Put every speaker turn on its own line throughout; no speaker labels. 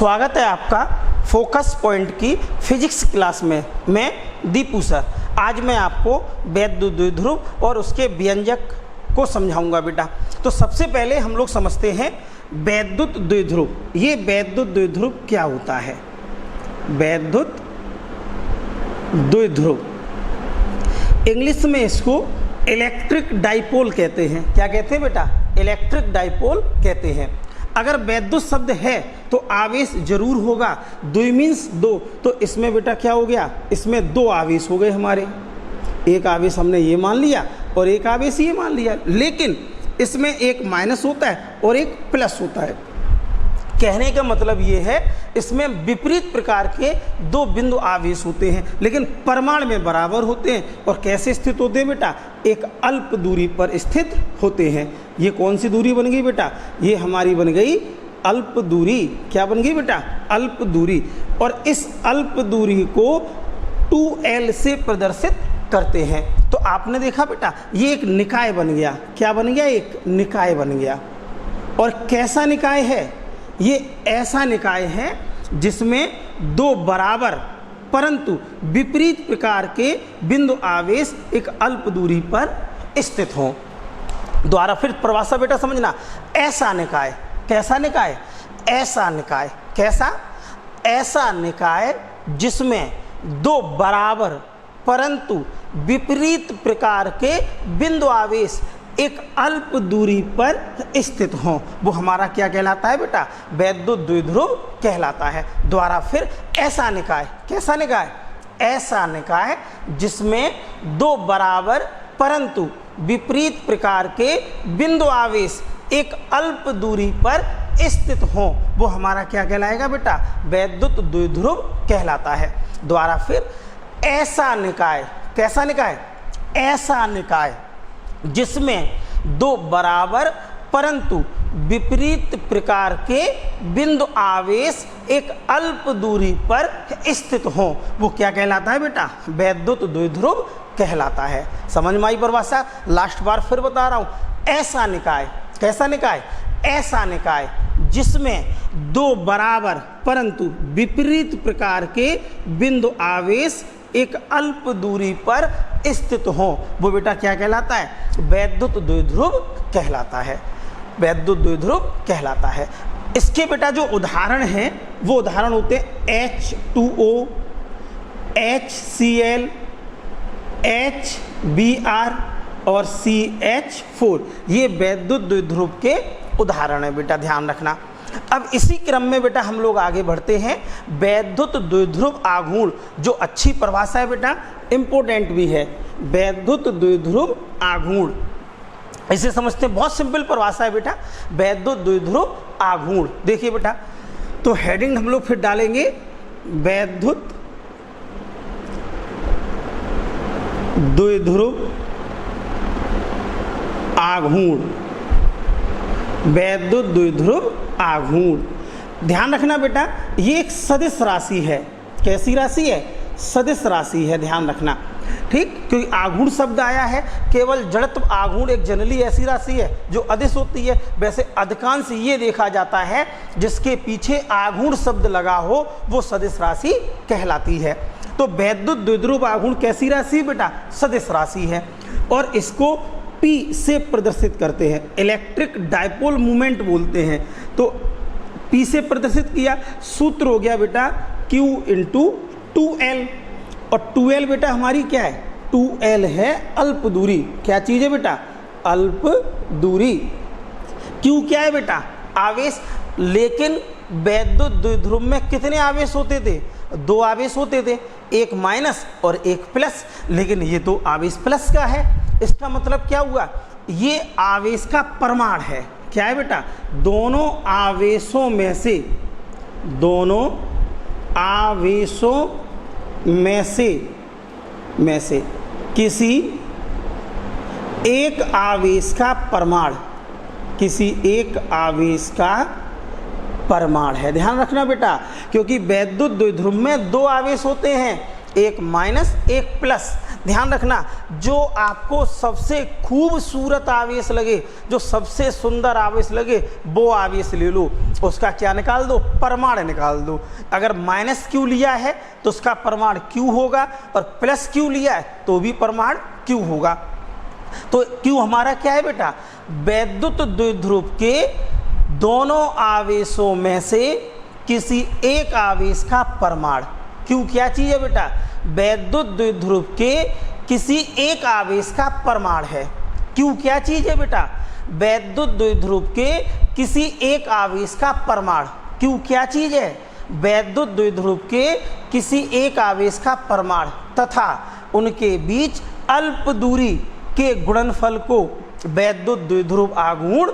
स्वागत है आपका फोकस पॉइंट की फिजिक्स क्लास में। मैं दीपू सर। आज मैं आपको वैद्युत द्विध्रुव और उसके व्यंजक को समझाऊंगा बेटा। तो सबसे पहले हम लोग समझते हैं वैद्युत द्विध्रुव। ये वैद्युत द्विध्रुव क्या होता है? वैद्युत द्विध्रुव इंग्लिश में इसको इलेक्ट्रिक डाइपोल कहते हैं। क्या कहते हैं बेटा? इलेक्ट्रिक डाइपोल कहते हैं। अगर वैद्युत शब्द है तो आवेश जरूर होगा। द्वि मीन्स दो, तो इसमें बेटा क्या हो गया? इसमें दो आवेश हो गए हमारे। एक आवेश हमने ये मान लिया और एक आवेश ये मान लिया, लेकिन इसमें एक माइनस होता है और एक प्लस होता है। कहने का मतलब ये है इसमें विपरीत प्रकार के दो बिंदु आवेश होते हैं, लेकिन परिमाण में बराबर होते हैं। और कैसे स्थित होते हैं बेटा? एक अल्प दूरी पर स्थित होते हैं। ये कौन सी दूरी बन गई बेटा? ये हमारी बन गई अल्प दूरी। क्या बन गई बेटा? अल्प दूरी। और इस अल्प दूरी को 2L से प्रदर्शित करते हैं। तो आपने देखा बेटा ये एक निकाय बन गया। क्या बन गया? एक निकाय बन गया। और कैसा निकाय है? ये ऐसा निकाय है जिसमें दो बराबर परंतु विपरीत प्रकार के बिंदु आवेश एक अल्प दूरी पर स्थित हों। द्वारा फिर परिभाषा बेटा समझना। ऐसा निकाय। कैसा निकाय? ऐसा निकाय। कैसा? ऐसा निकाय जिसमें दो बराबर परंतु विपरीत प्रकार के बिंदु आवेश एक अल्प दूरी पर स्थित हों, वो हमारा क्या कहलाता है बेटा? वैद्युत द्विध्रुव कहलाता है। द्वारा फिर ऐसा निकाय। कैसा निकाय? ऐसा निकाय जिसमें दो बराबर परंतु विपरीत प्रकार के बिंदु आवेश एक अल्प दूरी पर स्थित हों, वो हमारा क्या कहलाएगा बेटा? वैद्युत द्विध्रुव कहलाता है। द्वारा फिर ऐसा निकाय। कैसा निकाय? ऐसा निकाय जिसमें दो बराबर परंतु विपरीत प्रकार के बिंदु आवेश एक अल्प दूरी पर स्थित हों, वो क्या कहलाता है बेटा? वैद्युत द्विध्रुव कहलाता है। समझ में आई परिभाषा? लास्ट बार फिर बता रहा हूं। ऐसा निकाय। कैसा निकाय? ऐसा निकाय जिसमें दो बराबर परंतु विपरीत प्रकार के बिंदु आवेश एक अल्प दूरी पर स्थित हो, वो बेटा क्या कहलाता है? वैद्युत द्विध्रुव कहलाता है। वैद्युत द्विध्रुव कहलाता है। इसके बेटा जो उदाहरण हैं वो उदाहरण होते हैं H2O, HCl, HBr और CH4। ये वैद्युत द्विध्रुव के उदाहरण है बेटा, ध्यान रखना। अब इसी क्रम में बेटा हम लोग आगे बढ़ते हैं। वैद्युत द्विध्रुव आघूर्ण, जो अच्छी परिभाषा है बेटा, इंपोर्टेंट भी है। वैद्युत द्विध्रुव आघूर्ण इसे समझते हैं, बहुत सिंपल परिभाषा है बेटा। वैद्युत द्विध्रुव आघूर्ण देखिए बेटा, तो हेडिंग हम लोग फिर डालेंगे वैद्युत द्विध्रुव आघूर्ण। वैद्युत द्विध्रुव आघूर्ण। ध्यान रखना बेटा ये एक सदिश राशि है। कैसी राशि है? सदिश राशि है, ध्यान रखना। ठीक, क्योंकि आघूर्ण शब्द आया है। केवल जड़त्व आघूर्ण एक जनरली ऐसी राशि है जो अदिश होती है। वैसे अधिकांश ये देखा जाता है जिसके पीछे आघूर्ण शब्द लगा हो वो सदिश राशि कहलाती है। तो वैद्युत द्विध्रुव आघूर्ण कैसी राशि बेटा? सदिश राशि है। और इसको P से प्रदर्शित करते हैं। इलेक्ट्रिक डाइपोल मूवमेंट बोलते हैं। तो P से प्रदर्शित किया, सूत्र हो गया बेटा Q × 2L। और 2L बेटा हमारी क्या है? 2L है अल्प दूरी। क्या चीज़ है बेटा? अल्प दूरी। Q क्या है बेटा? आवेश। लेकिन वैद्युत द्विध्रुव में कितने आवेश होते थे? दो आवेश होते थे, एक माइनस और एक प्लस। लेकिन ये तो आवेश प्लस का है। इसका मतलब क्या हुआ? ये आवेश का परिमाण है। क्या है बेटा? दोनों आवेशों में से किसी एक आवेश का परिमाण, किसी एक आवेश का परिमाण है। ध्यान रखना बेटा, क्योंकि वैद्युत द्विध्रुव में दो आवेश होते हैं, एक माइनस एक प्लस। ध्यान रखना, जो आपको सबसे खूबसूरत आवेश लगे, जो सबसे सुंदर आवेश लगे, वो आवेश ले लो। उसका क्या निकाल दो, परमाण निकाल दो। अगर माइनस क्यू लिया है तो उसका परमाण क्यू होगा, और प्लस क्यू लिया है तो भी परमाण क्यू होगा। तो क्यू हमारा क्या है बेटा, वैद्युत द्विध्रुव के दोनों आवेशों में से किसी एक आवेश का परमाण। क्यू क्या चीज है बेटा, वैद्युत द्विध्रुव के किसी एक आवेश का परमाण है। क्यू क्या चीज है बेटा, वैद्युत द्विध्रुव के किसी एक आवेश का परमाण। क्यू क्या चीज है, वैद्युत द्विध्रुव के किसी एक आवेश का परमाण तथा उनके बीच अल्प दूरी के गुणनफल को वैद्युत द्विध्रुव आघूर्ण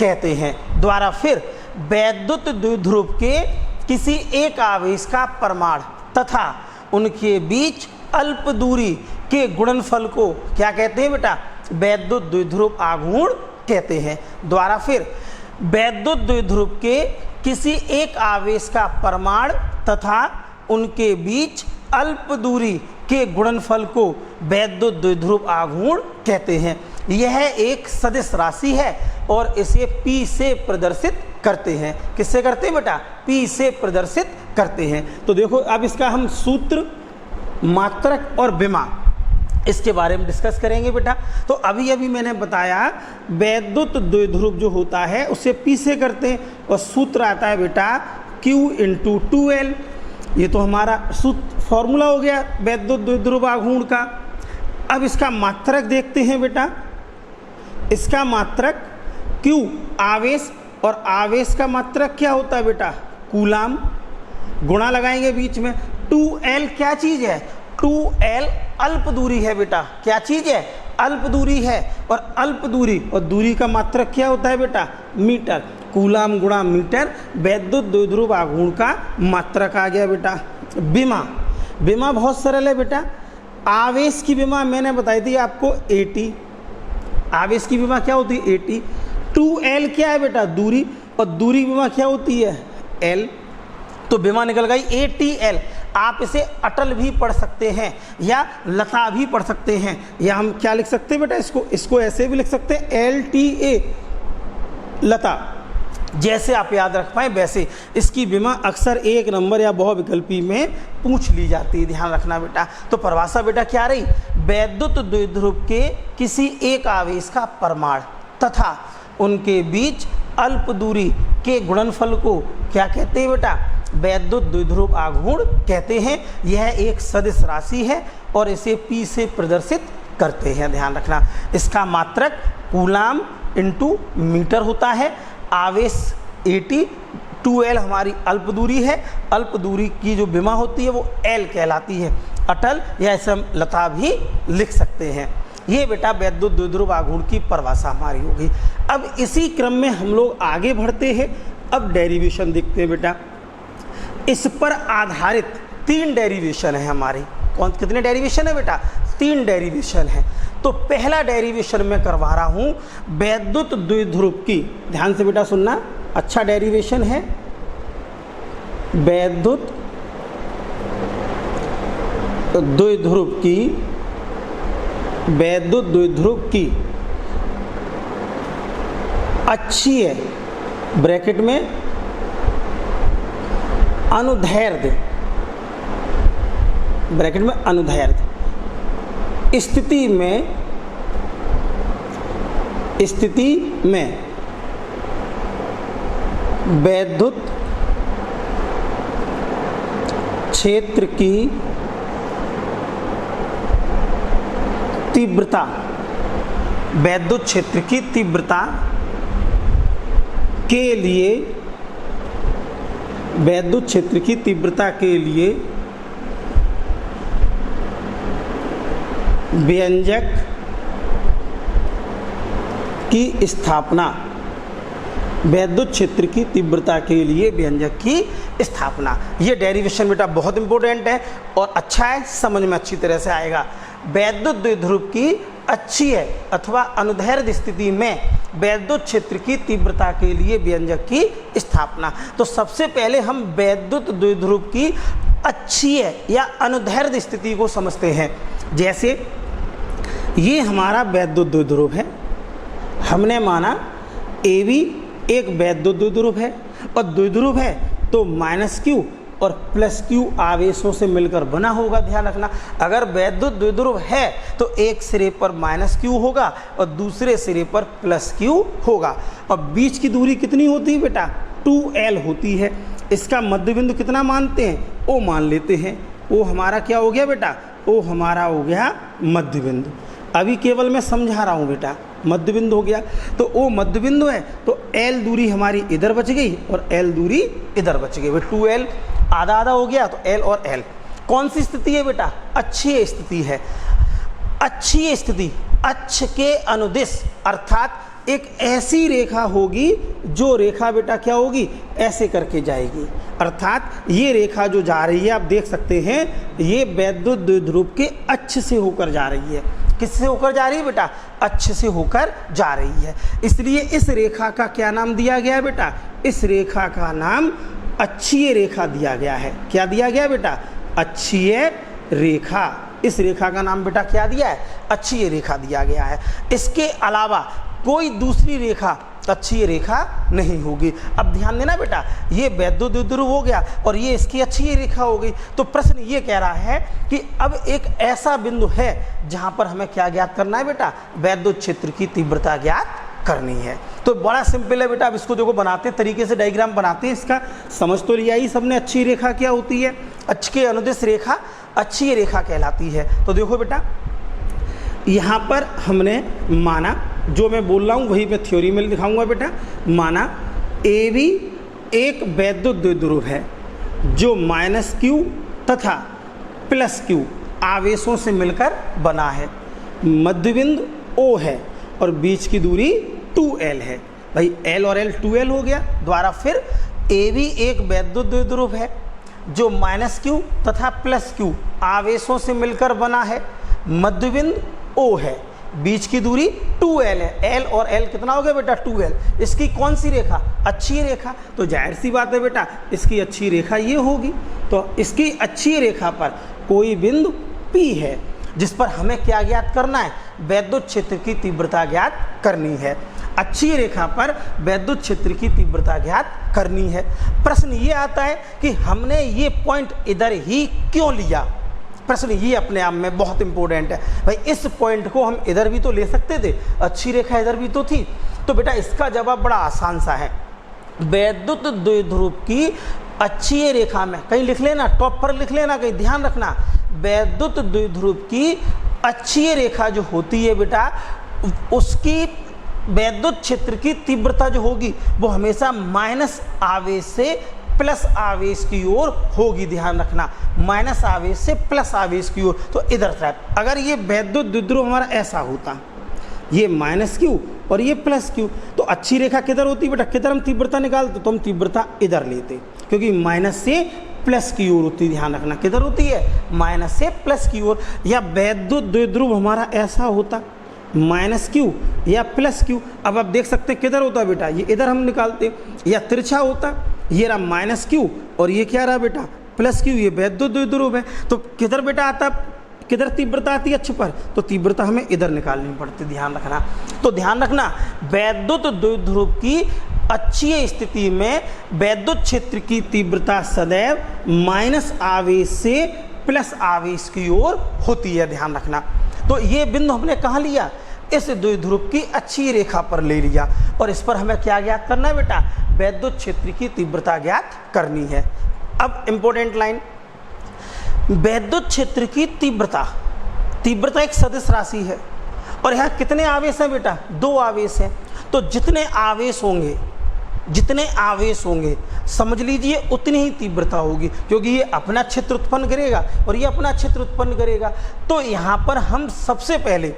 कहते हैं। द्वारा फिर वैद्युत द्विध्रुव के किसी एक आवेश का परमाण तथा उनके बीच अल्प दूरी के गुणनफल को क्या कहते हैं बेटा, वैद्युत द्विध्रुव आघूर्ण कहते हैं। द्वारा फिर वैद्युत द्विध्रुव के किसी एक आवेश का परमाण तथा उनके बीच अल्प दूरी के गुणनफल को वैद्युत द्विध्रुव आघूर्ण कहते हैं। यह एक सदिश राशि है और इसे P से प्रदर्शित करते हैं। किससे करते हैं बेटा, P से प्रदर्शित करते हैं। तो देखो अब इसका हम सूत्र, मात्रक और विमा इसके बारे में डिस्कस करेंगे बेटा। तो अभी अभी मैंने बताया वैद्युत द्विध्रुव जो होता है उसे P से करते हैं और सूत्र आता है बेटा Q × 2L। ये तो हमारा सूत्र फॉर्मूला हो गया वैद्युत द्विध्रुव आघूर्ण का। अब इसका मात्रक देखते हैं बेटा। इसका मात्रक Q आवेश, और आवेश का मात्रक क्या होता है बेटा, कूलाम। गुणा लगाएंगे बीच में। 2L क्या चीज़ है, 2L अल्प दूरी है बेटा। क्या चीज़ है, अल्प दूरी है। और अल्प दूरी और दूरी का मात्रक क्या होता है बेटा, मीटर। कूलाम गुणा मीटर वैद्युत द्विध्रुव आघूर्ण का मात्रक आ गया बेटा। विमा, विमा बहुत सरल है बेटा। आवेश की विमा मैंने बताई थी आपको 80। आवेश की विमा क्या होती है, 80। 2L क्या है बेटा, दूरी, और दूरी विमा क्या होती है, L। तो विमा निकल गई 80L। आप इसे अटल भी पढ़ सकते हैं या लता भी पढ़ सकते हैं, या हम क्या लिख सकते हैं बेटा, इसको ऐसे भी लिख सकते हैं LTA, लता। जैसे आप याद रख पाए वैसे। इसकी विमा अक्सर 1 नंबर या बहुविकल्पी में पूछ ली जाती है, ध्यान रखना बेटा। तो परिभाषा बेटा क्या रही, वैद्युत द्विध्रुव के किसी एक आवेश का परमाण तथा उनके बीच अल्प दूरी के गुणनफल को क्या कहते हैं बेटा, वैद्युत द्विध्रुव आघूर्ण कहते हैं। यह एक सदिश राशि है और इसे P से प्रदर्शित करते हैं, ध्यान रखना। इसका मात्रक कूलाम × मीटर होता है। आवेश 80, 2L हमारी अल्प दूरी है। अल्प दूरी की जो विमा होती है वो L कहलाती है, अटल, या ऐसे हम लता भी लिख सकते हैं। ये बेटा वैद्युत द्विध्रुव आघूर्ण की परिभाषा हमारी होगी। अब इसी क्रम में हम लोग आगे बढ़ते हैं। अब डेरिवेशन देखते हैं बेटा। इस पर आधारित 3 डेरिवेशन है हमारी। कितने डेरिवेशन है बेटा, 3 डेरिवेशन है। तो पहला डेरिवेशन मैं करवा रहा हूँ वैद्युत द्विध्रुव की, ध्यान से बेटा सुनना, अच्छा डेरिवेशन है। वैद्युत द्विध्रुव की अक्षीय ब्रैकेट में अनुदैर्ध्य, ब्रैकेट में अनुदैर्ध्य स्थिति में वैद्युत क्षेत्र की तीव्रता, वैद्युत क्षेत्र की तीव्रता के लिए, वैद्युत क्षेत्र की तीव्रता के लिए व्यंजक की स्थापना, वैद्युत क्षेत्र की तीव्रता के लिए व्यंजक की स्थापना। ये डेरिवेशन बेटा बहुत इंपॉर्टेंट है और अच्छा है, समझ में अच्छी तरह से आएगा। वैद्युत द्विध्रुव की अक्षीय अथवा अनुदैर्ध्य स्थिति में वैद्युत क्षेत्र की तीव्रता के लिए व्यंजक की स्थापना। तो सबसे पहले हम वैद्युत द्विध्रुव की अक्षीय या अनुदैर्ध्य स्थिति को समझते हैं। जैसे ये हमारा वैद्युत द्विध्रुव है, हमने माना AB एक वैद्युत द्विध्रुव है और द्विध्रुव है तो माइनस क्यू और प्लस क्यू आवेशों से मिलकर बना होगा। ध्यान रखना, अगर वैद्युत द्विध्रुव है तो एक सिरे पर माइनस क्यू होगा और दूसरे सिरे पर प्लस क्यू होगा। और बीच की दूरी कितनी होती है बेटा? 2L होती है। इसका मध्य बिंदु कितना मानते हैं? O मान लेते हैं। O हमारा क्या हो गया बेटा? O हमारा हो गया मध्य बिंदु। अभी केवल मैं समझा रहा हूँ बेटा, मध्य बिंदु हो गया तो O मध्य बिंदु है तो L दूरी हमारी इधर बच गई और L दूरी इधर बच गई। 2L आधा आधा हो गया तो L और L। कौन सी स्थिति है बेटा? अक्षीय स्थिति है। अक्षीय स्थिति, अक्ष के अनुदिश, अर्थात एक ऐसी रेखा होगी जो रेखा बेटा क्या होगी? ऐसे करके जाएगी। अर्थात ये रेखा जो जा रही है आप देख सकते हैं, ये वैद्युत द्विध्रुव के अक्ष से होकर जा रही है। किससे होकर जा रही है बेटा? अक्ष से होकर जा रही है। इसलिए इस रेखा का क्या नाम दिया गया बेटा? इस रेखा का नाम अक्षीय रेखा दिया गया है। क्या दिया गया बेटा? अक्षीय रेखा। इस रेखा का नाम बेटा क्या दिया है? अक्षीय रेखा दिया गया है। इसके अलावा कोई दूसरी रेखा अक्षीय रेखा नहीं होगी। अब ध्यान देना बेटा, ये वैद्युत द्विध्रुव हो गया और ये इसकी अक्षीय रेखा हो गई। तो प्रश्न ये कह रहा है कि अब एक ऐसा बिंदु है जहां पर हमें क्या ज्ञात करना है बेटा? वैद्युत क्षेत्र की तीव्रता ज्ञात करनी है। तो बड़ा सिंपल है बेटा। अब इसको देखो बनाते तरीके से डायग्राम बनाते हैं, इसका समझ तो लिया ही सबने। अक्षीय रेखा क्या होती है? अक्ष के अनुदिश रेखा अक्षीय रेखा कहलाती है। तो देखो बेटा, यहाँ पर हमने माना, जो मैं बोल रहा हूँ वही मैं थ्योरी में दिखाऊंगा बेटा। माना AB एक वैद्युत द्विध्रुव है जो माइनस क्यू तथा प्लस क्यू आवेशों से मिलकर बना है। मध्य बिंदु O है और बीच की दूरी 2L है। भाई L और L 2L हो गया। द्वारा फिर AB एक वैद्युत द्विध्रुव है जो माइनस क्यू तथा प्लस क्यू आवेशों से मिलकर बना है। मध्य बिंदु O है, बीच की दूरी 2L है। L और L कितना हो गया बेटा? 2L। इसकी कौन सी रेखा? अक्षीय रेखा। तो जाहिर सी बात है बेटा, इसकी अक्षीय रेखा ये होगी। तो इसकी अक्षीय रेखा पर कोई बिंदु P है जिस पर हमें क्या ज्ञात करना है? वैद्युत क्षेत्र की तीव्रता ज्ञात करनी है। अक्षीय रेखा पर वैद्युत क्षेत्र की तीव्रता ज्ञात करनी है। प्रश्न ये आता है कि हमने ये पॉइंट इधर ही क्यों लिया? प्रश्न ये अपने आप में बहुत इंपॉर्टेंट है। भाई इस पॉइंट को हम इधर भी तो ले सकते थे, अच्छी रेखा इधर भी तो थी। तो बेटा इसका जवाब बड़ा आसान सा है। वैद्युत द्विध्रुव की अक्षीय रेखा में, कहीं लिख लेना, टॉप पर लिख लेना, कहीं ध्यान रखना, वैद्युत द्विध्रुव की अक्षीय रेखा जो होती है बेटा, उसकी वैद्युत क्षेत्र की तीव्रता जो होगी वो हमेशा माइनस आवेश से प्लस आवेश की ओर होगी। ध्यान रखना, माइनस आवेश से प्लस आवेश की ओर। तो इधर टाइप अगर ये वैद्युत द्विध्रुव हमारा ऐसा होता, ये माइनस क्यू और ये प्लस क्यू, तो अच्छी रेखा किधर होती बेटा? किधर हम तीव्रता निकालते? तो हम तीव्रता इधर लेते, क्योंकि माइनस से प्लस की ओर होती। ध्यान रखना, किधर होती है? माइनस से प्लस की ओर। या वैद्युत द्विध्रुव हमारा ऐसा होता, माइनस क्यू या प्लस क्यू। अब आप देख सकते हैं किधर होता बेटा? ये इधर हम निकालते। या तिरछा होता, ये रहा माइनस क्यू और ये क्या रहा बेटा? Plus Q. ये वैद्युत द्विध्रुव है। तो किधर बेटा आता? किधर तीव्रता आती है? अक्ष पर। तो तीव्रता हमें इधर निकालनी पड़ती। ध्यान रखना। तो ध्यान रखना, वैद्युत द्विध्रुव की अक्षीय स्थिति में वैद्युत क्षेत्र की तीव्रता सदैव माइनस आवेश से प्लस आवेश की ओर होती है। ध्यान रखना। तो ये बिंदु हमने कहाँ लिया? इस द्विध्रुव की अक्षीय रेखा पर ले लिया और इस पर हमें क्या ज्ञात करना है बेटा? वैद्युत क्षेत्र की तीव्रता ज्ञात करनी है। अब इंपॉर्टेंट लाइन, वैद्युत क्षेत्र की तीव्रता, तीव्रता एक सदिश राशि है और यहाँ कितने आवेश हैं बेटा? 2 आवेश हैं। तो जितने आवेश होंगे समझ लीजिए उतनी ही तीव्रता होगी, क्योंकि ये अपना क्षेत्र उत्पन्न करेगा और ये अपना क्षेत्र उत्पन्न करेगा। तो यहाँ पर हम सबसे पहले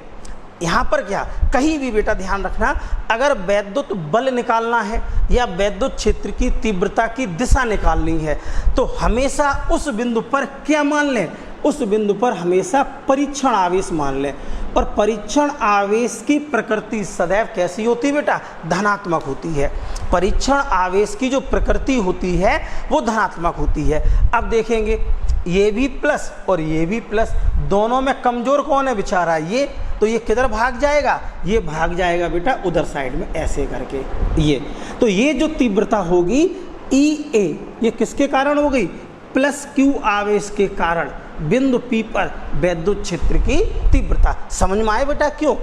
यहाँ पर क्या, कहीं भी बेटा ध्यान रखना, अगर वैद्युत बल निकालना है या वैद्युत क्षेत्र की तीव्रता की दिशा निकालनी है तो हमेशा उस बिंदु पर क्या मान लें? उस बिंदु पर हमेशा परीक्षण आवेश मान लें। और परीक्षण आवेश की प्रकृति सदैव कैसी होती है बेटा? धनात्मक होती है। परीक्षण आवेश की जो प्रकृति होती है वो धनात्मक होती है। अब देखेंगे ये भी प्लस और ये भी प्लस, दोनों में कमजोर कौन है बेचारा? ये। तो ये किधर भाग जाएगा, ये भाग जाएगा बेटा उधर साइड में ऐसे करके ये। तो ये जो तीव्रता होगी ई ए, ये किसके कारण हो गई, प्लस क्यू आवेश के कारण बिंदु P पर वैद्युत क्षेत्र की तीव्रता। समझ में आए बेटा, क्यों,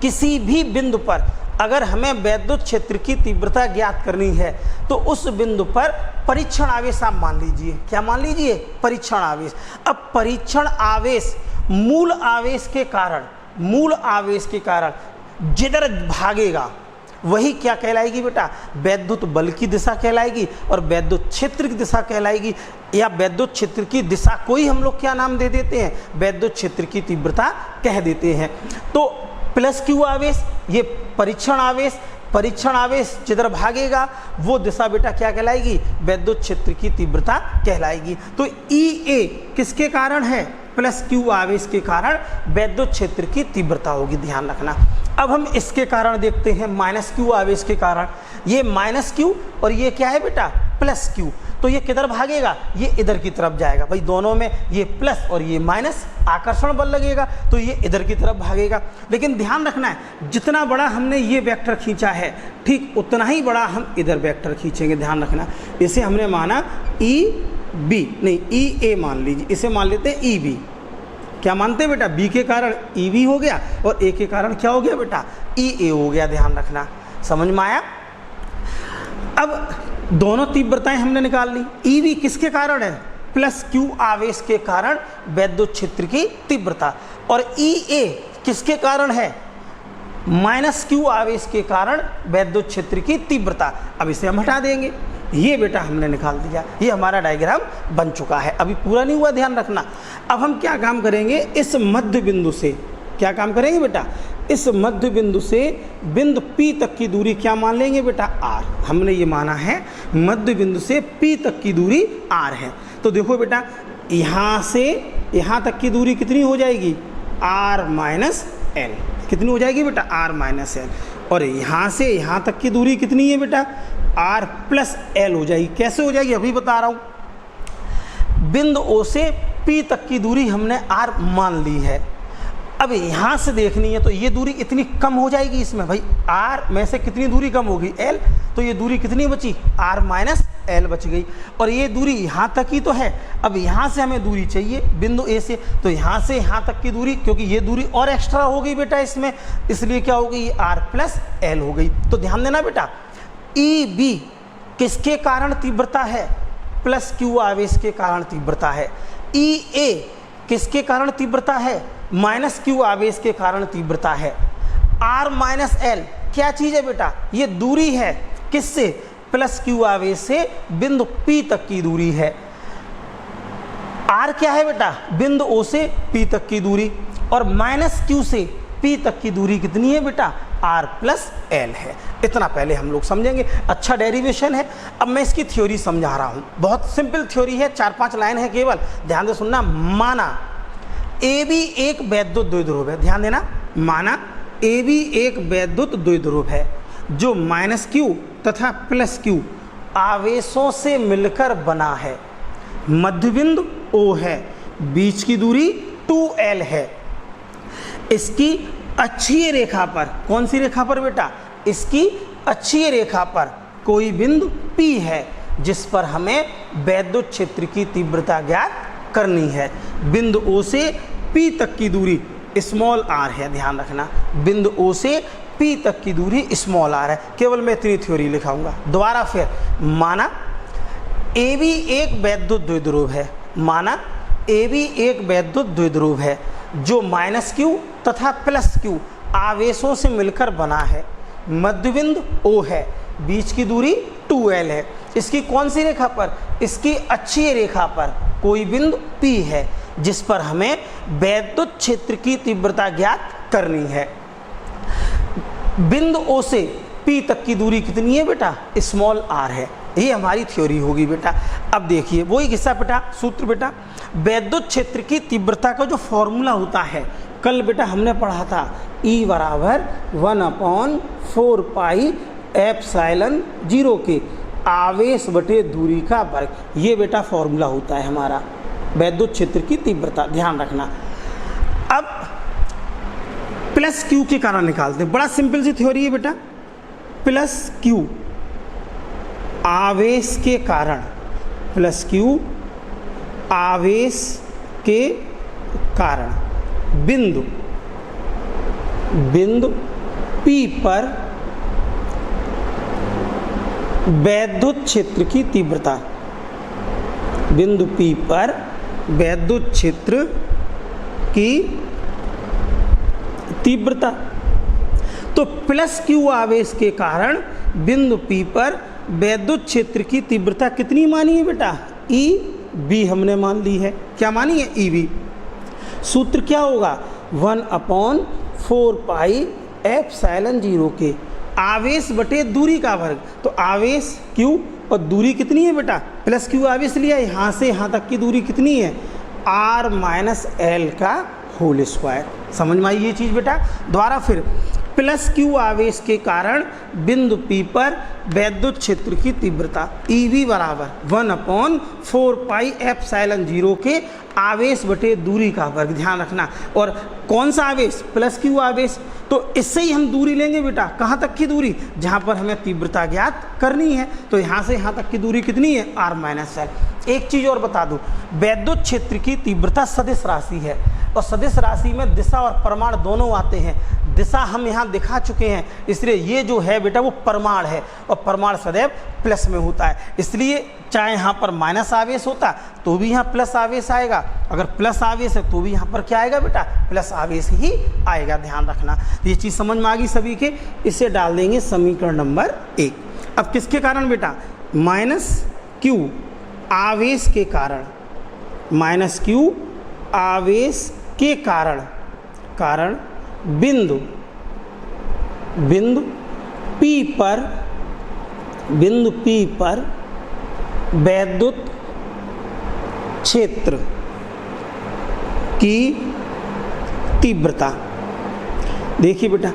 किसी भी बिंदु पर अगर हमें वैद्युत क्षेत्र की तीव्रता ज्ञात करनी है तो उस बिंदु पर परीक्षण आवेश आप मान लीजिए, क्या मान लीजिए, परीक्षण आवेश। अब परीक्षण आवेश मूल आवेश के कारण जिधर भागेगा वही क्या कहलाएगी बेटा, वैद्युत बल की दिशा कहलाएगी और वैद्युत क्षेत्र की दिशा कहलाएगी, या वैद्युत क्षेत्र की दिशा को ही हम लोग क्या नाम दे देते हैं, वैद्युत क्षेत्र की तीव्रता कह देते हैं। तो प्लस क्यू आवेश, ये परीक्षण आवेश जिधर भागेगा वो दिशा बेटा क्या कहलाएगी, वैद्युत क्षेत्र की तीव्रता कहलाएगी। तो ई ए किसके कारण है, प्लस क्यू आवेश के कारण वैद्युत क्षेत्र की तीव्रता होगी, ध्यान रखना। अब हम इसके कारण देखते हैं, माइनस क्यू आवेश के कारण, ये माइनस क्यू और ये क्या है बेटा, प्लस क्यू। तो ये किधर भागेगा, ये इधर की तरफ जाएगा, भाई दोनों में ये प्लस और ये माइनस, आकर्षण बल लगेगा तो ये इधर की तरफ भागेगा। लेकिन ध्यान रखना है, जितना बड़ा हमने ये वेक्टर खींचा है ठीक उतना ही बड़ा हम इधर वेक्टर खींचेंगे, ध्यान रखना। इसे हमने माना ई बी, नहीं ई ए मान लीजिए, इसे मान लेते हैं ई बी। क्या मानते हैं बेटा, बी के कारण ई बी हो गया और ए के कारण क्या हो गया बेटा, ई ए हो गया, ध्यान रखना। समझ में आया। अब दोनों तीव्रताएं हमने निकाल ली। ई बी किसके कारण है, प्लस क्यू आवेश के कारण वैद्युत क्षेत्र की तीव्रता, और ई ए किसके कारण है, माइनस क्यू आवेश के कारण वैद्युत क्षेत्र की तीव्रता। अब इसे हम हटा देंगे, ये बेटा हमने निकाल दिया, ये हमारा डायग्राम बन चुका है। अभी पूरा नहीं हुआ, ध्यान रखना। अब हम क्या काम करेंगे, इस मध्य बिंदु से क्या काम करेंगे बेटा, इस मध्य बिंदु से बिंदु P तक की दूरी क्या मान लेंगे बेटा, R। हमने ये माना है मध्य बिंदु से P तक की दूरी R है। तो देखो बेटा, यहाँ से यहाँ तक की दूरी कितनी हो जाएगी, R माइनस L। कितनी हो जाएगी बेटा, R माइनस L। और यहाँ से यहाँ तक की दूरी कितनी है बेटा, R प्लस L हो जाएगी। कैसे हो जाएगी, अभी बता रहा हूँ। बिंदु O से P तक की दूरी हमने R मान ली है। अब यहाँ से देखनी है तो ये दूरी इतनी कम हो जाएगी इसमें, भाई R में से कितनी दूरी कम होगी, L। तो ये दूरी कितनी बची, R माइनस L बच गई। और ये दूरी यहाँ तक ही तो है। अब यहाँ से हमें दूरी चाहिए बिंदु A से, तो यहाँ से यहाँ तक की दूरी, क्योंकि ये दूरी और एक्स्ट्रा हो गई बेटा इसमें, इसलिए क्या हो गई, R प्लस L हो गई। तो ध्यान देना बेटा, ई बी किसके कारण तीव्रता है, प्लस क्यू आवेश के कारण तीव्रता है। ई ए किसके कारण तीव्रता है, माइनस क्यू आवेश के कारण तीव्रता है। R माइनस L क्या चीज़ है बेटा, ये दूरी है किससे, प्लस क्यू आवेश से बिंदु P तक की दूरी है। R क्या है बेटा, बिंदु O से P तक की दूरी, और माइनस क्यू से P तक की दूरी कितनी है बेटा, R प्लस L है। इतना पहले हम लोग समझेंगे। अच्छा डेरिवेशन है। अब मैं इसकी थ्योरी समझा रहा हूँ, बहुत सिंपल थ्योरी है, 4-5 लाइन है केवल, ध्यान से सुनना। माना ए बी एक वैद्युत द्विध्रुव है, ध्यान देना। माना ए बी एक वैद्युत द्विध्रुव है जो माइनस क्यू तथा प्लस क्यू आवेशों से मिलकर बना है। मध्य बिंदु O है, बीच की दूरी 2L है। इसकी अक्षीय रेखा पर, कौन सी रेखा पर बेटा, इसकी अक्षीय रेखा पर कोई बिंदु P है जिस पर हमें वैद्युत क्षेत्र की तीव्रता ज्ञात करनी है। बिंदु O से P तक की दूरी स्मॉल r है, ध्यान रखना। बिंदु O से P तक की दूरी स्मॉल r है। केवल मैं इतनी थ्योरी लिखाऊंगा। दोबारा फिर, माना AB एक वैद्युत द्विध्रुव है, माना AB एक वैद्युत द्विध्रुव है जो माइनस क्यू तथा प्लस क्यू आवेशों से मिलकर बना है। मध्य बिंदु O है, बीच की दूरी 2L है। इसकी कौन सी रेखा पर, इसकी अक्षीय रेखा पर कोई बिंदु P है जिस पर हमें वैद्युत क्षेत्र की तीव्रता ज्ञात करनी है। बिंदु O से P तक की दूरी कितनी है बेटा, स्मॉल r है। ये हमारी थ्योरी होगी बेटा। अब देखिए वही किस्सा बेटा, सूत्र बेटा, वैद्युत क्षेत्र की तीव्रता का जो फॉर्मूला होता है, कल बेटा हमने पढ़ा था, E बराबर 1/4 पाई एप्सिलॉन 0 के आवेश बटे दूरी का वर्ग। ये बेटा फॉर्मूला होता है हमारा वैद्युत क्षेत्र की तीव्रता, ध्यान रखना। अब प्लस क्यू के कारण निकालते हैं। बड़ा सिंपल सी थ्योरी है बेटा, प्लस क्यू आवेश के कारण, प्लस क्यू आवेश के कारण बिंदु P पर वैद्युत क्षेत्र की तीव्रता, बिंदु P पर वैद्युत क्षेत्र की तीव्रता। तो प्लस क्यू आवेश के कारण बिंदु P पर वैद्युत क्षेत्र की तीव्रता कितनी मानी है बेटा? EV हमने मान ली है। क्या मानी है? EV। सूत्र क्या होगा? 1/4 पाई एप्सिलॉन 0 के आवेश बटे दूरी का वर्ग। तो आवेश Q और दूरी कितनी है बेटा? प्लस Q आवेश लिया, यहाँ से यहाँ तक की दूरी कितनी है? R माइनस L का होल स्क्वायर। समझ में आई ये चीज़ बेटा? द्वारा फिर प्लस क्यू आवेश के कारण बिंदु P पर वैद्युत क्षेत्र की तीव्रता EV बराबर 1/4 पाई एप्सिलॉन 0 के आवेश बटे दूरी का वर्ग। ध्यान रखना। और कौन सा आवेश? प्लस क्यू आवेश। तो इससे ही हम दूरी लेंगे बेटा। कहाँ तक की दूरी? जहाँ पर हमें तीव्रता ज्ञात करनी है। तो यहाँ से यहाँ तक की दूरी कितनी है? R minus L। एक चीज़ और बता दूँ, वैद्युत क्षेत्र की तीव्रता सदिश राशि है और सदिश राशि में दिशा और परिमाण दोनों आते हैं। दिशा हम यहाँ दिखा चुके हैं, इसलिए ये जो है बेटा वो परिमाण है और परिमाण सदैव प्लस में होता है। इसलिए चाहे यहाँ पर माइनस आवेश होता तो भी यहाँ प्लस आवेश आएगा, अगर प्लस आवेश है तो भी यहाँ पर क्या आएगा बेटा? प्लस आवेश ही आएगा। ध्यान रखना। ये चीज़ समझ में आ गई सभी के? इसे डाल देंगे समीकरण नंबर 1। अब किसके कारण बेटा? माइनस क्यू आवेश के कारण, माइनस क्यू आवेश के कारण बिंदु P पर वैद्युत क्षेत्र की तीव्रता। देखिए बेटा,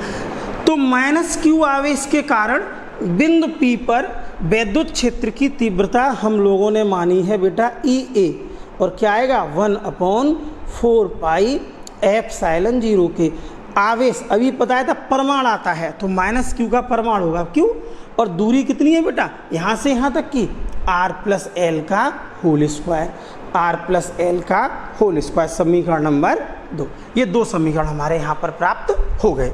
तो माइनस क्यू आवेश के कारण बिंदु P पर वैद्युत क्षेत्र की तीव्रता हम लोगों ने मानी है बेटा EA। और क्या आएगा? 1/4 पाई एप्सिलॉन 0 के आवेश। अभी बताया था परिमाण आता है, तो माइनस क्यू का परिमाण होगा क्यू। और दूरी कितनी है बेटा? यहाँ से यहाँ तक की R प्लस L का whole square, R plus L का होल स्क्वायर। समीकरण नंबर 2। ये 2 समीकरण हमारे यहाँ पर प्राप्त हो गए।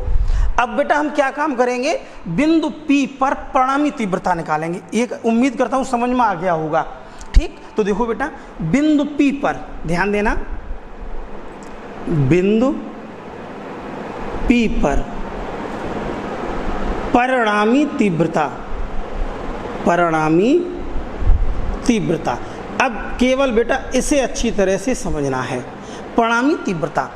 अब बेटा हम क्या काम करेंगे? बिंदु P पर परिणामी तीव्रता निकालेंगे। एक उम्मीद करता हूँ समझ में आ गया होगा। ठीक, तो देखो बेटा, बिंदु P पर ध्यान देना, बिंदु P पर परिणामी तीव्रता। अब केवल बेटा इसे अच्छी तरह से समझना है, परिणामी तीव्रता।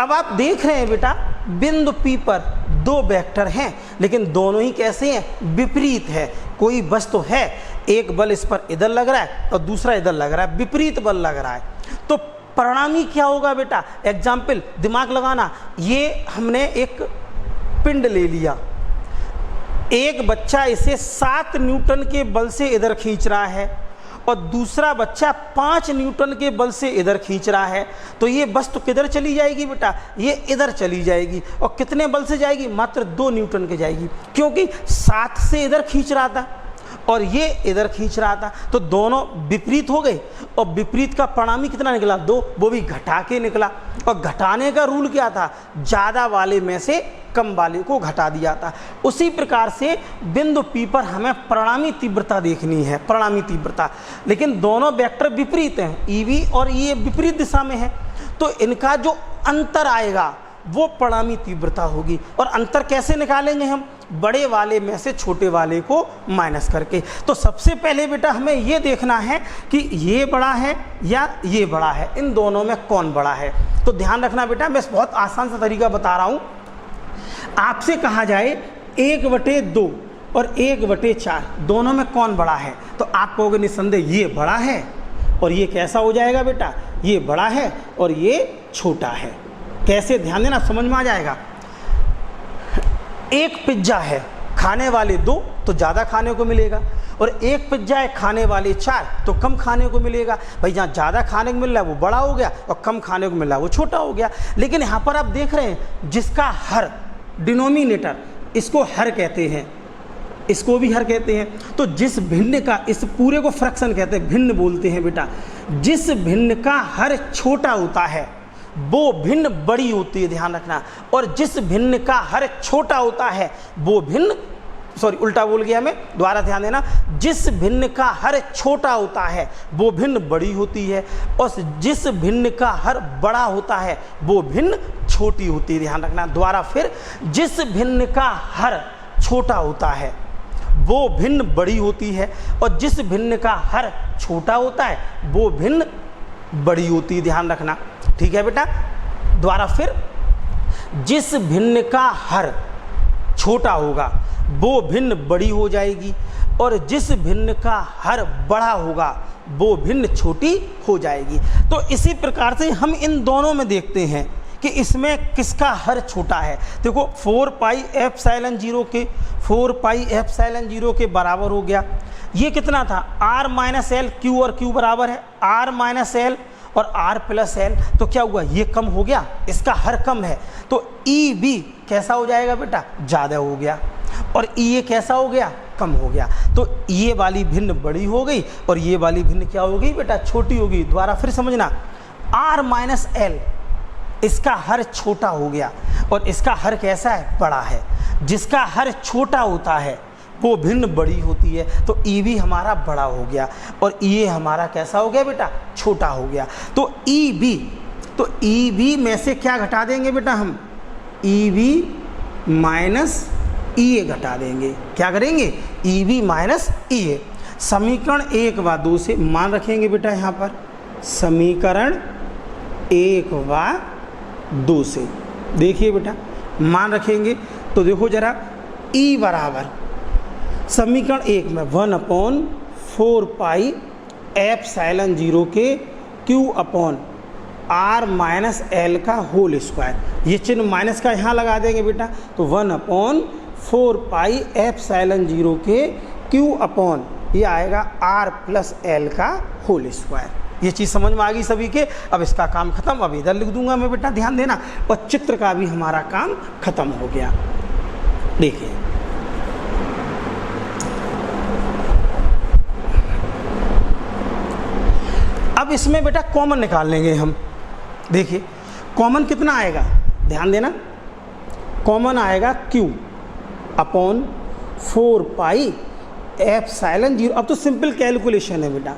अब आप देख रहे हैं बेटा, बिंदु P पर 2 वेक्टर हैं, लेकिन दोनों ही कैसे हैं? विपरीत है। कोई वस्तु है, एक बल इस पर इधर लग रहा है और दूसरा इधर लग रहा है, विपरीत बल लग रहा है। तो परिणामी क्या होगा बेटा? एग्जाम्पल दिमाग लगाना। ये हमने एक पिंड ले लिया, एक बच्चा इसे 7 न्यूटन के बल से इधर खींच रहा है और दूसरा बच्चा 5 न्यूटन के बल से इधर खींच रहा है। तो ये वस्तु किधर चली जाएगी बेटा? ये इधर चली जाएगी। और कितने बल से जाएगी? मात्र 2 न्यूटन के जाएगी, क्योंकि 7 से इधर खींच रहा था और ये इधर खींच रहा था। तो दोनों विपरीत हो गए और विपरीत का परिणामी कितना निकला? 2, वो भी घटा के निकला। और घटाने का रूल क्या था? ज़्यादा वाले में से कम वाले को घटा दिया था। उसी प्रकार से बिंदु P पर हमें परिणामी तीव्रता देखनी है, परिणामी तीव्रता। लेकिन दोनों वेक्टर विपरीत हैं, EV और ये विपरीत दिशा में है, तो इनका जो अंतर आएगा वो परिणामी तीव्रता होगी। और अंतर कैसे निकालेंगे हम? बड़े वाले में से छोटे वाले को माइनस करके। तो सबसे पहले बेटा हमें ये देखना है कि ये बड़ा है या ये बड़ा है, इन दोनों में कौन बड़ा है। तो ध्यान रखना बेटा, मैं बहुत आसान सा तरीका बता रहा हूँ। आपसे कहा जाए 1/2 और 1/4 दोनों में कौन बड़ा है, तो आप कहोगे निस्संदेह ये बड़ा है। और ये कैसा हो जाएगा बेटा? ये बड़ा है और ये छोटा है। कैसे? ध्यान देना, समझ में आ जाएगा। एक पिज्जा है, खाने वाले 2 तो ज़्यादा खाने को मिलेगा, और एक पिज्जा है खाने वाले 4, तो कम खाने को मिलेगा। भाई जहाँ ज़्यादा खाने को मिल रहा है वो बड़ा हो गया और कम खाने को मिल रहा है वो छोटा हो गया। लेकिन यहाँ पर आप देख रहे हैं जिसका हर डिनोमिनेटर, इसको हर कहते हैं, इसको भी हर कहते हैं। तो जिस भिन्न का, इस पूरे को फ्रैक्शन कहते हैं, भिन्न बोलते हैं बेटा। जिस भिन्न का हर छोटा होता है वो भिन्न बड़ी होती है, ध्यान रखना। और जिस भिन्न का हर छोटा होता है वो भिन्न, सॉरी उल्टा बोल गया मैं, दोबारा ध्यान देना। जिस भिन्न का हर छोटा होता है वो भिन्न बड़ी होती है, और जिस भिन्न का हर बड़ा होता है वो भिन्न छोटी होती है, ध्यान रखना। दोबारा फिर, जिस भिन्न का हर छोटा होता है वो भिन्न बड़ी होती है, और जिस भिन्न का हर छोटा होता है वो भिन्न बड़ी होती है, ध्यान रखना। ठीक है बेटा। दोबारा फिर, जिस भिन्न का हर छोटा होगा वो भिन्न बड़ी हो जाएगी, और जिस भिन्न का हर बड़ा होगा वो भिन्न छोटी हो जाएगी। तो इसी प्रकार से हम इन दोनों में देखते हैं कि इसमें किसका हर छोटा है। देखो 4 पाई एप्सिलॉन 0 के 4 पाई एप्सिलॉन 0 के बराबर हो गया। ये कितना था, r माइनस एल, क्यू और क्यू बराबर है r माइनस एल और r प्लस एल। तो क्या हुआ, ये कम हो गया, इसका हर कम है, तो ई बी कैसा हो जाएगा बेटा, ज़्यादा हो गया, और ये कैसा हो गया, कम हो गया। तो ये वाली भिन्न बड़ी हो गई और ये वाली भिन्न क्या हो गई बेटा, छोटी हो गई। दोबारा फिर समझना, r माइनस एल, इसका हर छोटा हो गया और इसका हर कैसा है, बड़ा है। जिसका हर छोटा होता है वो भिन्न बड़ी होती है, तो ई भी हमारा बड़ा हो गया और ये हमारा कैसा हो गया बेटा, छोटा हो गया। तो ई बी, तो ई बी में से क्या घटा देंगे बेटा हम, ई बी माइनस ई ए घटा देंगे। क्या करेंगे, ई बी माइनस ई ए। समीकरण 1 व 2 से मान रखेंगे बेटा, यहाँ पर समीकरण 1 व 2 से देखिए बेटा मान रखेंगे। तो देखो जरा, ई बराबर समीकरण 1 में 1/4 पाई एप्सिलॉन 0 के Q upon r minus L का होल स्क्वायर। ये चिन्ह माइनस का यहाँ लगा देंगे बेटा, तो 1/4 पाई एप्सिलॉन 0 के क्यू अपॉन ये आएगा r प्लस एल का होल स्क्वायर। ये चीज़ समझ में आ गई सभी के। अब इसका काम खत्म, अब इधर लिख दूंगा मैं बेटा, ध्यान देना। और चित्र का भी हमारा काम खत्म हो गया। देखिए अब इसमें बेटा कॉमन निकाल लेंगे हम। देखिए कॉमन कितना आएगा, ध्यान देना, कॉमन आएगा q अपॉन 4 पाई एप्सिलॉन 0। अब तो सिंपल कैलकुलेशन है बेटा,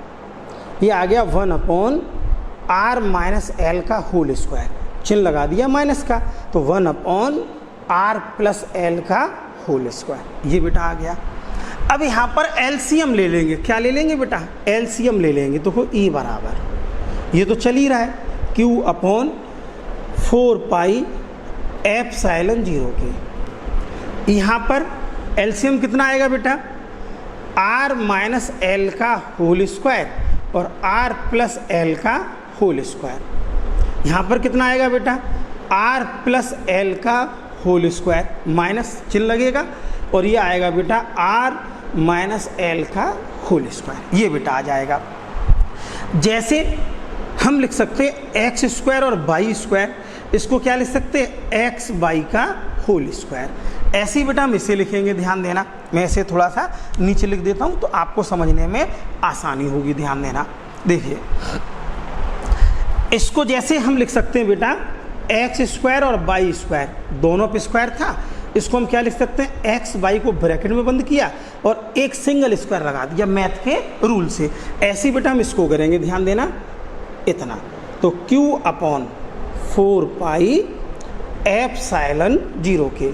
ये आ गया 1/r माइनस एल का होल स्क्वायर, चिन्ह लगा दिया माइनस का, तो 1/r प्लस एल का होल स्क्वायर, ये बेटा आ गया। अब यहाँ पर एलसीएम ले लेंगे। क्या ले लेंगे बेटा, एलसीएम ले लेंगे। तो ई बराबर, ये तो चल ही रहा है, q अपॉन 4 पाई एप्सिलॉन 0 के। यहाँ पर एलसीएम कितना आएगा बेटा, r माइनस एल का होल स्क्वायर और r प्लस एल का होल स्क्वायर। यहाँ पर कितना आएगा बेटा, r प्लस एल का होल स्क्वायर, माइनस चिन्ह लगेगा, और ये आएगा बेटा r माइनस एल का होल स्क्वायर, ये बेटा आ जाएगा। जैसे हम लिख सकते हैं एक्स स्क्वायर और वाई स्क्वायर, इसको क्या लिख सकते हैं, एक्स वाई का होल स्क्वायर। ऐसे ही बेटा हम इसे लिखेंगे, ध्यान देना। मैं इसे थोड़ा सा नीचे लिख देता हूँ तो आपको समझने में आसानी होगी, ध्यान देना। देखिए इसको जैसे हम लिख सकते हैं बेटा, एक्स स्क्वायर और वाई स्क्वायर, दोनों पे स्क्वायर था, इसको हम क्या लिख सकते हैं, एक्स वाई को ब्रैकेट में बंद किया और एक सिंगल स्क्वायर लगा दिया मैथ के रूल से। ऐसे बेटा हम इसको करेंगे, ध्यान देना, इतना। तो q अपॉन 4 पाई एप्सिलॉन 0 के।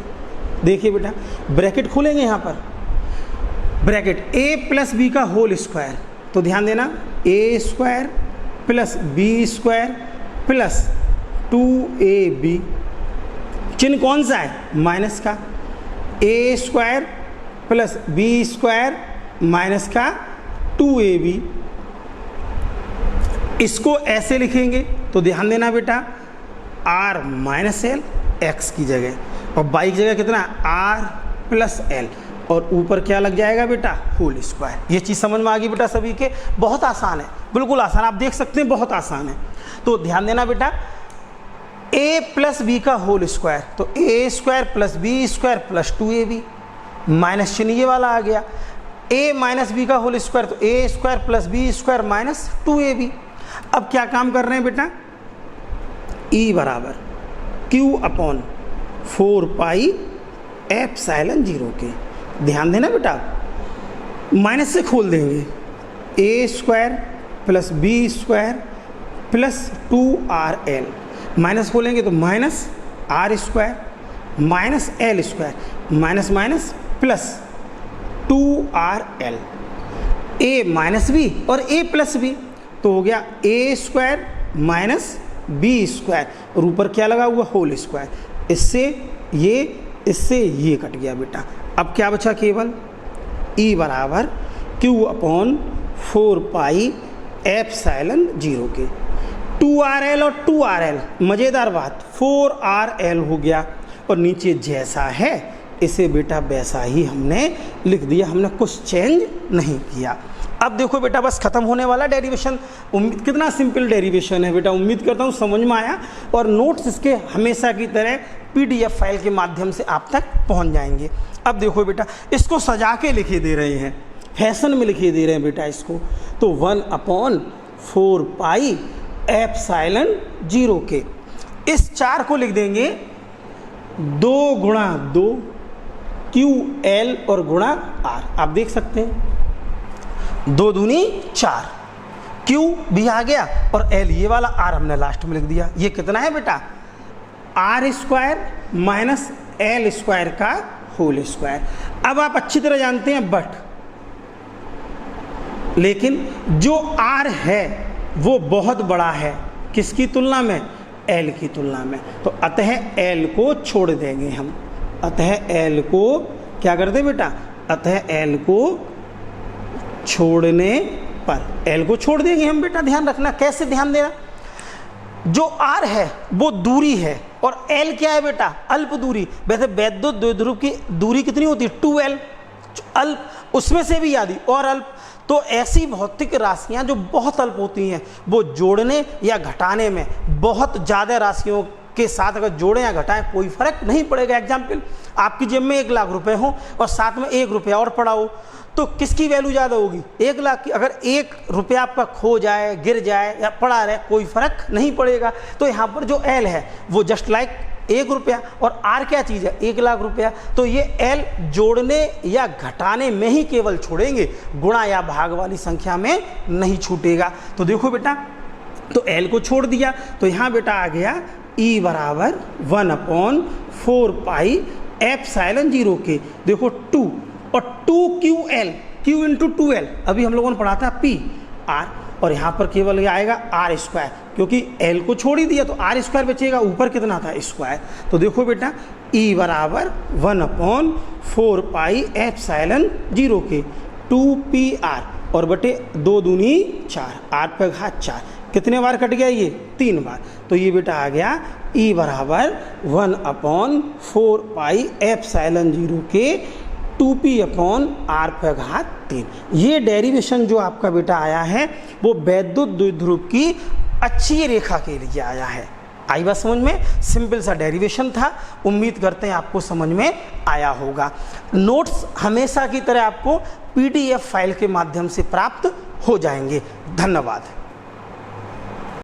देखिए बेटा ब्रैकेट खोलेंगे यहाँ पर, ब्रैकेट a प्लस बी का होल स्क्वायर, तो ध्यान देना a square plus B square plus 2ab, चिन्ह कौन सा है, माइनस का, a square plus B square minus का 2ab। इसको ऐसे लिखेंगे तो ध्यान देना बेटा, r माइनस एल एक्स की जगह और y की जगह कितना, r प्लस एल, और ऊपर क्या लग जाएगा बेटा, होल स्क्वायर। ये चीज़ समझ में आ गई बेटा सभी के? बहुत आसान है, बिल्कुल आसान, आप देख सकते हैं बहुत आसान है। तो ध्यान देना बेटा, a प्लस बी का होल स्क्वायर, तो a square plus B square plus 2ab, minus चिन्ह ये वाला आ गया। a माइनस बी का होल स्क्वायर, तो a square plus B square minus 2ab। अब क्या काम कर रहे हैं बेटा, E बराबर q अपॉन 4 पाई एप्सिलॉन 0 के। ध्यान देना बेटा, माइनस से खोल देंगे, a square plus B square plus 2rl, minus खोलेंगे तो minus R square minus L square, minus minus plus 2rl, a minus B और a प्लस बी, तो हो गया a square minus B square और ऊपर क्या लगा हुआ, होल स्क्वायर। इससे ये कट गया बेटा। अब क्या बचा, केवल E बराबर q अपॉन 4 पाई एप्सिलॉन 0 के। 2rl और 2rl, मज़ेदार बात, 4rl हो गया और नीचे जैसा है इसे बेटा वैसा ही हमने लिख दिया, हमने कुछ चेंज नहीं किया। अब देखो बेटा, बस खत्म होने वाला डेरिवेशन। कितना सिंपल डेरिवेशन है बेटा, उम्मीद करता हूँ समझ में आया। और नोट्स इसके हमेशा की तरह PDF फाइल के माध्यम से आप तक पहुँच जाएंगे। अब देखो बेटा, इसको सजा के लिखे दे रहे हैं, फैशन में लिखे दे रहे हैं बेटा इसको, तो 1/4 पाई एप्सिलॉन 0 के। इस 4 को लिख देंगे 2 गुणा 2 QL और गुणा R। आप देख सकते हैं 2 दूनी 4, Q भी आ गया और L ये वाला, R हमने लास्ट में लिख दिया। ये कितना है बेटा, R square minus L square का होल स्क्वायर। अब आप अच्छी तरह जानते हैं बट, लेकिन जो R है वो बहुत बड़ा है, किसकी तुलना में, L की तुलना में, तो अतः L को छोड़ देंगे हम। अतः L को क्या कर दे बेटा, अतः L को छोड़ने पर L को छोड़ देंगे हम बेटा। ध्यान रखना, कैसे ध्यान देना, जो R है वो दूरी है और L क्या है बेटा, अल्प दूरी। वैसे वैद्युत द्विध्रुव की दूरी कितनी होती है, 2L, अल्प, उसमें से भी आधी और अल्प। तो ऐसी भौतिक राशियां जो बहुत अल्प होती हैं वो जोड़ने या घटाने में, बहुत ज़्यादा राशियों के साथ अगर जोड़ें या घटाएं कोई फर्क नहीं पड़ेगा। एग्जाम्पल, आपकी जेब में 1 लाख रुपए हो और साथ में 1 रुपया और पड़ा हो, तो किसकी वैल्यू ज़्यादा होगी, 1 लाख की। अगर 1 रुपया आपका खो जाए, गिर जाए या पड़ा रहे, कोई फर्क नहीं पड़ेगा। तो यहाँ पर जो L है वो जस्ट लाइक 1 रुपया और R क्या चीज़ है, 1 लाख रुपया। तो ये L जोड़ने या घटाने में ही केवल छोड़ेंगे, गुणा या भाग वाली संख्या में नहीं छूटेगा। तो देखो बेटा, तो L को छोड़ दिया, तो यहाँ बेटा आ गया E बराबर 1/4 पाई एप्सिलॉन 0 के। देखो 2 और 2QL, Q इंटू 2L, अभी हम लोगों ने पढ़ा था P R, और यहाँ पर केवल ये आएगा R स्क्वायर, क्योंकि L को छोड़ ही दिया तो R स्क्वायर बचेगा, ऊपर कितना था, स्क्वायर। तो देखो बेटा, E बराबर 1/4 पाई एप्सिलॉन 0 के 2PR और बटे 2 दूनी 4, 8 पे घात 4, कितने बार कट गया ये, 3 बार। तो ये बेटा आ गया E बराबर 1/4 पाई एप्सिलॉन 0 के 2p/r पे घात 3। ये डेरिवेशन जो आपका बेटा आया है वो वैद्युत द्विध्रुव की अच्छी रेखा के लिए आया है। आई बात समझ में, सिंपल सा डेरिवेशन था। उम्मीद करते हैं आपको समझ में आया होगा। नोट्स हमेशा की तरह आपको PDF फाइल के माध्यम से प्राप्त हो जाएंगे। धन्यवाद।